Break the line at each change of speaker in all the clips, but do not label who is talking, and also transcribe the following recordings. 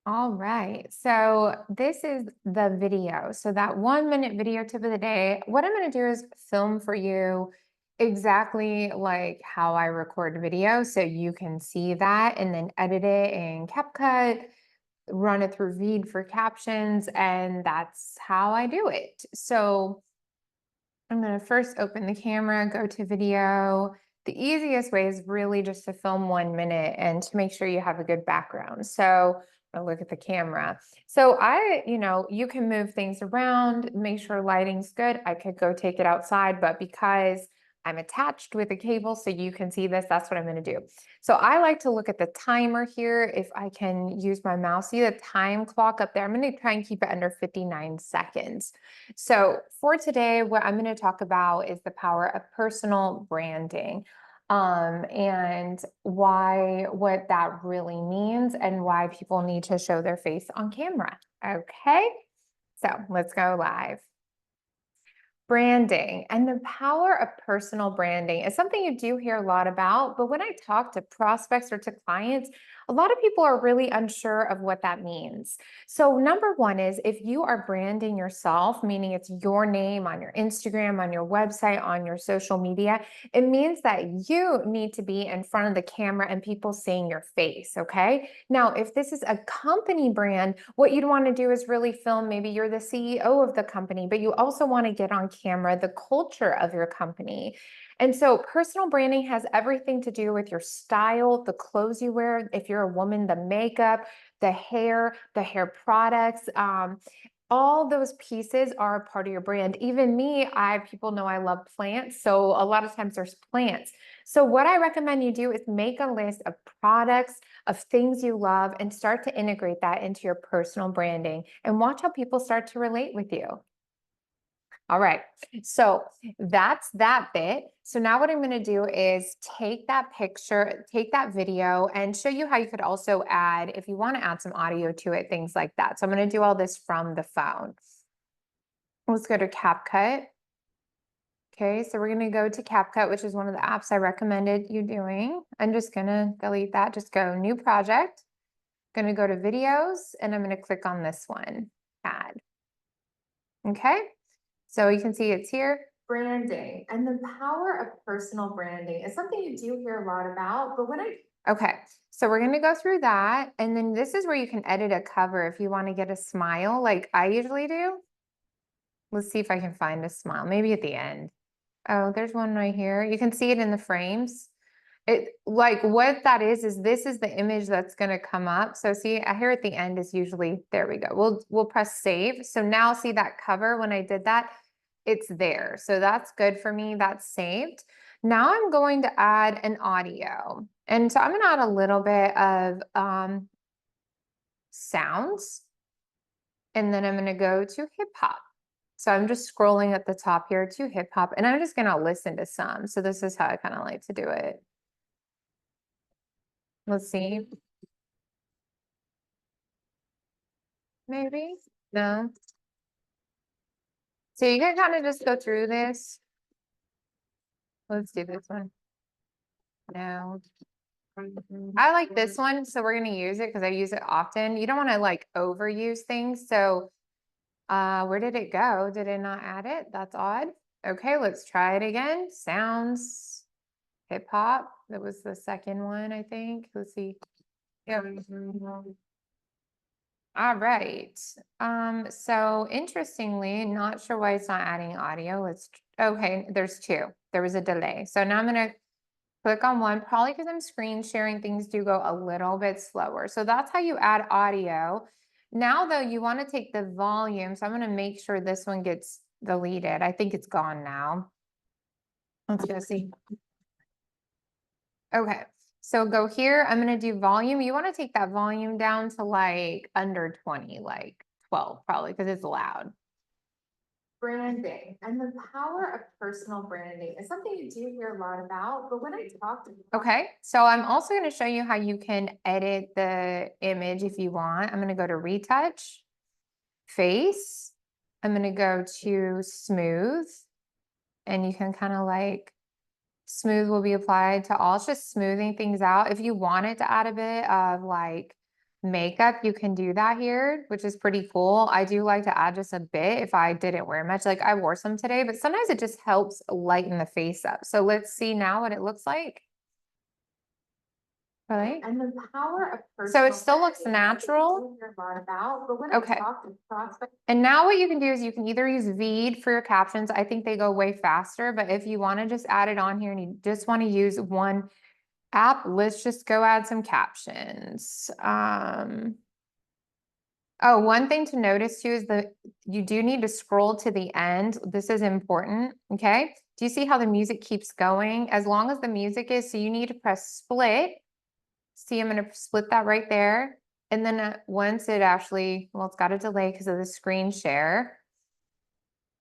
All right. So this is the video. So that 1 minute video tip of the day, what I'm going to do is film for you exactly like how I record video. So you can see that and then edit it in CapCut, run it through VEED for captions, and that's how I do it. So I'm going to first open the camera, go to video. The easiest way is really just to film 1 minute and to make sure you have a good background. So I'll look at the camera. So you can move things around, make sure lighting's good. I could go take it outside, but because I'm attached with a cable so you can see this, that's what I'm going to do. So I like to look at the timer here. If I can use my mouse, see the time clock up there. I'm going to try and keep it under 59 seconds. So for today, what I'm going to talk about is the power of personal branding, and what that really means and why people need to show their face on camera. Okay, so let's go live. Branding and the power of personal branding is something you do hear a lot about, but when I talk to prospects or to clients, a lot of people are really unsure of what that means. So, number one is if you are branding yourself, meaning it's your name on your Instagram, on your website, on your social media, it means that you need to be in front of the camera and people seeing your face. Okay. Now, if this is a company brand, what you'd want to do is really film, maybe you're the CEO of the company, but you also want to get on camera the culture of your company. And so personal branding has everything to do with your style, the clothes you wear. If you're a woman, the makeup, the hair products, all those pieces are part of your brand. Even me, people know I love plants. So a lot of times there's plants. So what I recommend you do is make a list of products, of things you love, and start to integrate that into your personal branding and watch how people start to relate with you. All right, so that's that bit. So now what I'm going to do is take that picture, take that video, and show you how you could also add, if you want to add some audio to it, things like that. So I'm going to do all this from the phone. Let's go to CapCut. Okay, so we're going to go to CapCut, which is one of the apps I recommended you doing. I'm just going to delete that. Just go new project. Going to go to videos, and I'm going to click on this one, add. Okay. So you can see it's here, branding and the power of personal branding is something you do hear a lot about, but okay, so we're going to go through that. And then this is where you can edit a cover if you want to get a smile like I usually do. Let's see if I can find a smile, maybe at the end. Oh, there's one right here. You can see it in the frames. Like what that is this is the image that's going to come up. So see here at the end is usually, there we go. We'll press save. So now see that cover when I did that, it's there. So that's good for me. That's saved. Now I'm going to add an audio. And so I'm going to add a little bit of sounds. And then I'm going to go to hip hop. So I'm just scrolling at the top here to hip hop, and I'm just going to listen to some. So this is how I kind of like to do it. Let's see. Maybe. No. So you can kind of just go through this. Let's do this one. No. I like this one, so we're going to use it because I use it often. You don't want to like overuse things. So where did it go? Did it not add it? That's odd. Okay, let's try it again. Sounds, hip hop. That was the second one, I think. Let's see. Yeah. All right. So interestingly, not sure why it's not adding audio. Okay, there's two. There was a delay. So now I'm gonna click on one, probably because I'm screen sharing, things do go a little bit slower. So that's how you add audio. Now though, you want to take the volume. So I'm gonna make sure this one gets deleted. I think it's gone now. Let's go see. Okay. So go here, I'm going to do volume. You want to take that volume down to like under 20, like 12 probably, because it's loud. Branding and the power of personal branding is something you do hear a lot about, but when I talk to people. Okay, so I'm also going to show you how you can edit the image if you want. I'm going to go to retouch, face. I'm going to go to smooth, and you can kind of like smooth will be applied to all. It's just smoothing things out. If you wanted to add a bit of like makeup, you can do that here, which is pretty cool. I do like to add just a bit if I didn't wear much. Like I wore some today, but sometimes it just helps lighten the face up. So let's see now what it looks like. Right.
And the power of
So it still looks natural. Okay. And now what you can do is you can either use VEED for your captions. I think they go way faster, but if you want to just add it on here and you just want to use one app, let's just go add some captions. Oh, one thing to notice too is that you do need to scroll to the end. This is important, okay? Do you see how the music keeps going? As long as the music is, so you need to press split. See, I'm gonna split that right there. And then once it actually, well, it's got a delay because of the screen share.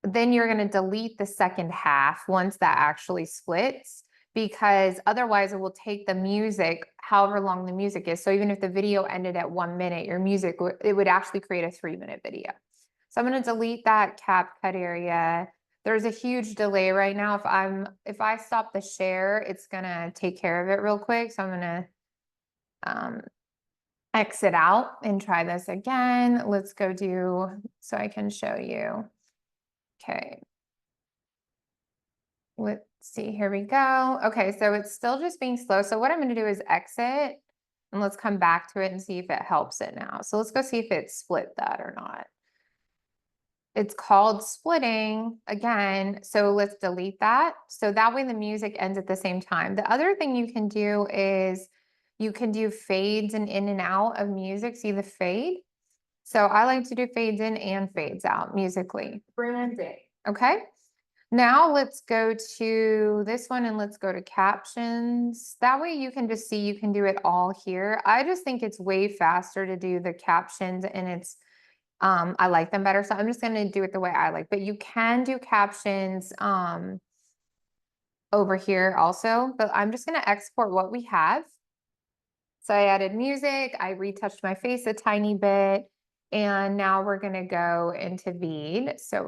Then you're gonna delete the second half once that actually splits, because otherwise it will take the music, however long the music is. So even if the video ended at 1 minute, your music, it would actually create a 3-minute video. So I'm gonna delete that CapCut area. There's a huge delay right now. If I stop the share, it's gonna take care of it real quick. So I'm gonna exit out and try this again. Let's go do, so I can show you. Okay. Let's see, here we go. Okay, so it's still just being slow. So what I'm gonna do is exit and let's come back to it and see if it helps it now. So let's go see if it split that or not. It's called splitting again. So let's delete that. So that way the music ends at the same time. The other thing you can do is you can do fades and in and out of music. See the fade? So I like to do fades in and fades out musically.
Branding.
Okay. Now let's go to this one and let's go to captions. That way you can just see, you can do it all here. I just think it's way faster to do the captions and it's, I like them better. So I'm just going to do it the way I like, but you can do captions, over here also, but I'm just going to export what we have. So I added music, I retouched my face a tiny bit, and now we're going to go into VEED. So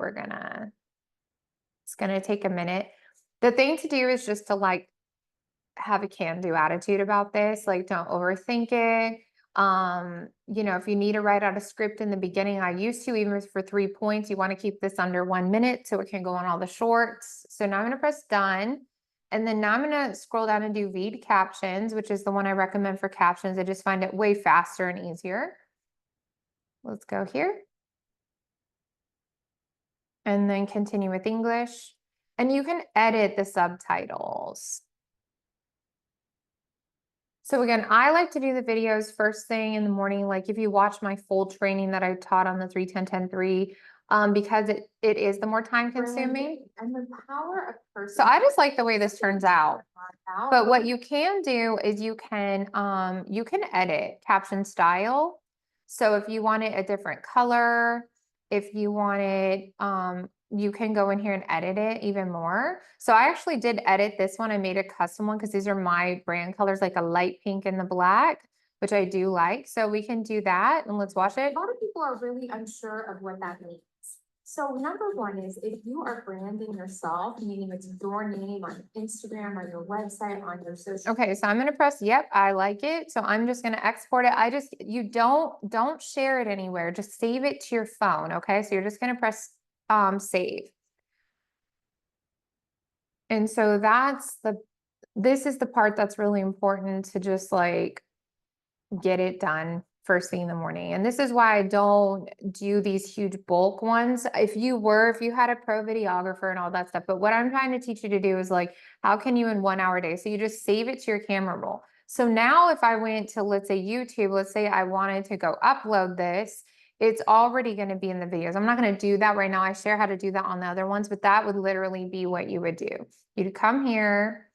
it's going to take a minute. The thing to do is just to like have a can-do attitude about this. Like, don't overthink it. You know, if you need to write out a script in the beginning, I used to, even for 3 points, you want to keep this under 1 minute so it can go on all the shorts. So now I'm going to press done. And then now I'm going to scroll down and do VEED captions, which is the one I recommend for captions. I just find it way faster and easier. Let's go here. And then continue with English. And you can edit the subtitles. So again, I like to do the videos first thing in the morning. Like if you watch my full training that I taught on the 3-10-10-3, because it is the more time consuming.
And the power of person.
So I just like the way this turns out. But what you can do is you can edit caption style. So if you want it a different color, if you want it, you can go in here and edit it even more. So I actually did edit this one. I made a custom one because these are my brand colors, like a light pink and the black, which I do like. So we can do that and let's watch it.
A lot of people are really unsure of what that means. So number one is if you are branding yourself, meaning it's your name on Instagram, on your website, on your social.
Okay, so I'm gonna press, yep, I like it. So I'm just gonna export it. You don't share it anywhere. Just save it to your phone, okay? So you're just gonna press save. And so this is the part that's really important to just like get it done first thing in the morning. And this is why I don't do these huge bulk ones. If you had a pro videographer and all that stuff, but what I'm trying to teach you to do is like, how can you in 1 hour a day? So you just save it to your camera roll. So now if I went to, let's say YouTube, let's say I wanted to go upload this, it's already going to be in the videos. I'm not going to do that right now. I share how to do that on the other ones, but that would literally be what you would do. You'd come here,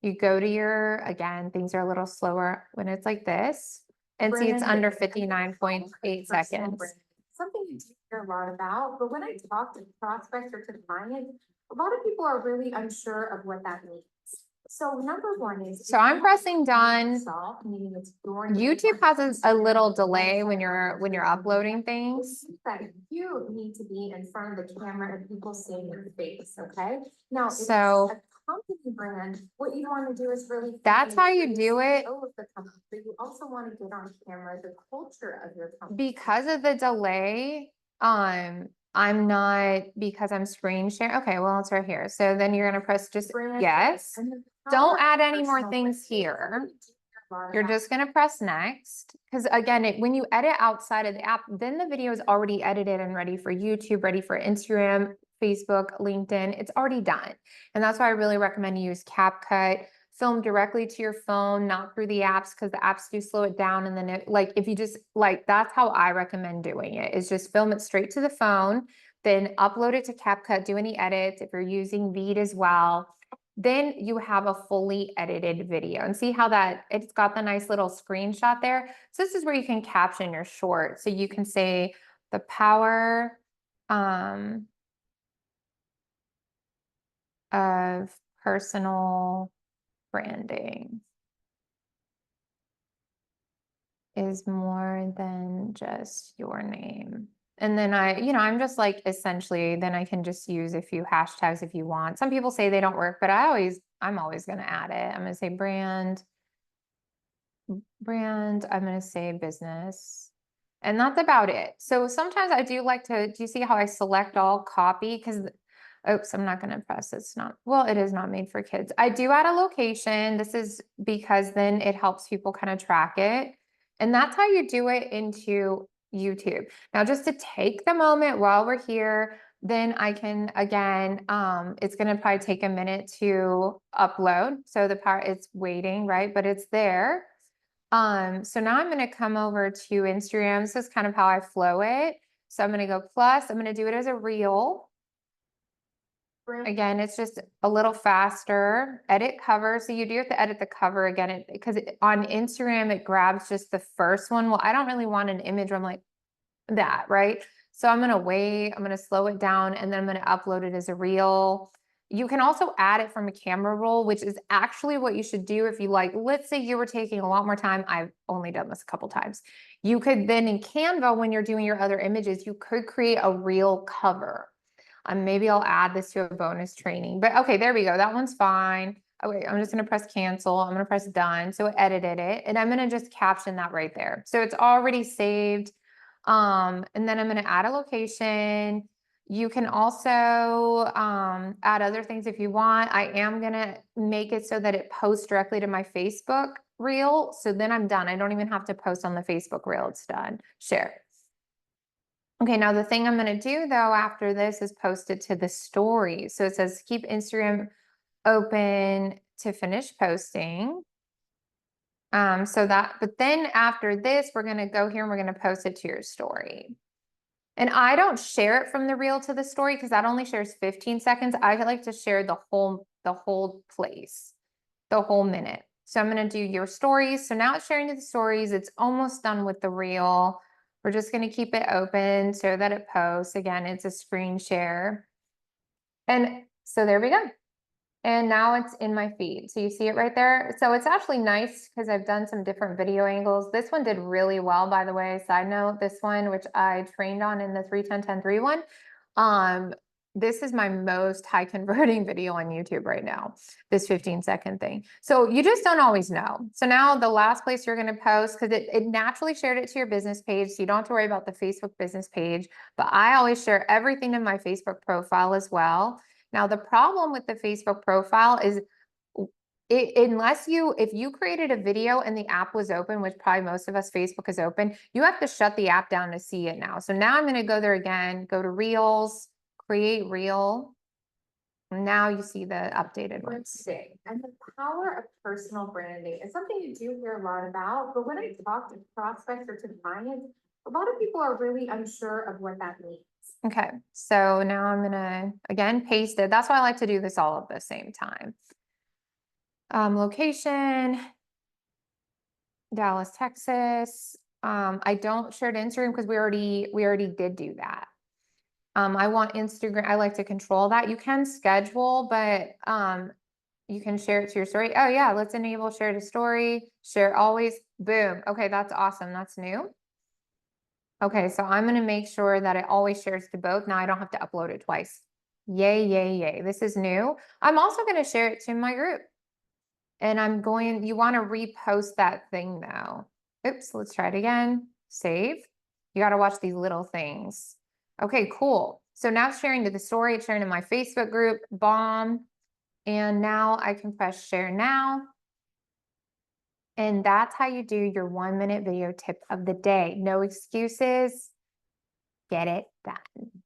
you go to again, things are a little slower when it's like this. And see, it's under 59.8 seconds.
Something you hear a lot about, but when I talk to prospects or to clients, a lot of people are really unsure of what that means. So number one is.
So I'm pressing done. YouTube has a little delay when you're uploading things.
That you need to be in front of the camera and people seeing your face, okay? Now,
so
company brand, what you want to do is really.
That's how you do it.
Of the company, but you also want to get on camera the culture of your company.
Because of the delay, I'm not, because I'm screen share. Okay, well, it's right here. So then you're gonna press just yes. Don't add any more things here. You're just gonna press next. Because again, when you edit outside of the app, then the video is already edited and ready for YouTube, ready for Instagram, Facebook, LinkedIn. It's already done. And that's why I really recommend you use CapCut. Film directly to your phone, not through the apps, because the apps do slow it down. And then if you just that's how I recommend doing it, is just film it straight to the phone, then upload it to CapCut, do any edits. If you're using VEED as well, then you have a fully edited video. And see how that it's got the nice little screenshot there. So this is where you can caption your short. So you can say the power of personal branding is more than just your name. And then I'm just essentially, then I can just use a few hashtags if you want. Some people say they don't work, but I'm always going to add it. I'm going to say brand, I'm going to say business. And that's about it. So sometimes I do you see how I select all copy? Because, oops, I'm not going to press. It's not, well, it is not made for kids. I do add a location. This is because then it helps people kind of track it. And that's how you do it into YouTube. Now, just to take the moment while we're here, then I can, again, it's going to probably take a minute to upload. So the part it's waiting, right? But it's there. So now I'm going to come over to Instagram. This is kind of how I flow it. So I'm going to go plus, I'm going to do it as a reel. Again, it's just a little faster. Edit cover. So you do have to edit the cover again, because on Instagram, it grabs just the first one. Well, I don't really want an image where I'm like that, right? So I'm going to wait, I'm going to slow it down, and then I'm going to upload it as a reel. You can also add it from a camera roll, which is actually what you should do if you let's say you were taking a lot more time. I've only done this a couple times. You could then in Canva, when you're doing your other images, you could create a reel cover. Maybe I'll add this to a bonus training, but okay, there we go. That one's fine. Okay, I'm just going to press cancel. I'm going to press done. So it edited it, and I'm going to just caption that right there. So it's already saved. And then I'm going to add a location. You can also add other things if you want. I am going to make it so that it posts directly to my Facebook reel. So then I'm done. I don't even have to post on the Facebook reel. It's done. Share. Okay, now the thing I'm going to do though after this is post it to the story. So it says keep Instagram open to finish posting. But then after this, we're going to go here and we're going to post it to your story. And I don't share it from the reel to the story because that only shares 15 seconds. I like to share the whole place, the whole minute. So I'm going to do your stories. So now it's sharing to the stories. It's almost done with the reel. We're just going to keep it open so that it posts. Again, it's a screen share. And so there we go. And now it's in my feed. So you see it right there. So it's actually nice because I've done some different video angles. This one did really well, by the way. Side note, this one, which I trained on in the 3-10-10-3 one. This is my most high converting video on YouTube right now, this 15-second thing. So you just don't always know. So now the last place you're going to post, because it naturally shared it to your business page. So you don't have to worry about the Facebook business page, but I always share everything in my Facebook profile as well. Now, the problem with the Facebook profile is if you created a video and the app was open, which probably most of us, Facebook is open, you have to shut the app down to see it now. So now I'm going to go there again, go to Reels, create Reel. Now you see the updated one.
And the power of personal branding is something you do hear a lot about, but when I talk to prospects or to clients, a lot of people are really unsure of what that means.
Okay, so now I'm gonna, again, paste it. That's why I like to do this all at the same time. Location, Dallas, Texas. I don't share to Instagram because we already did do that. I want Instagram, I like to control that. You can schedule, but you can share it to your story. Oh yeah, let's enable share to story, share always, boom. Okay, that's awesome, that's new. Okay, so I'm gonna make sure that it always shares to both. Now I don't have to upload it twice. Yay, yay, yay. This is new. I'm also going to share it to my group. And you want to repost that thing though. Oops, let's try it again. Save. You got to watch these little things. Okay, cool. So now it's sharing to the story, it's sharing to my Facebook group, bomb. And now I can press share now. And that's how you do your 1-minute video tip of the day. No excuses. Get it done.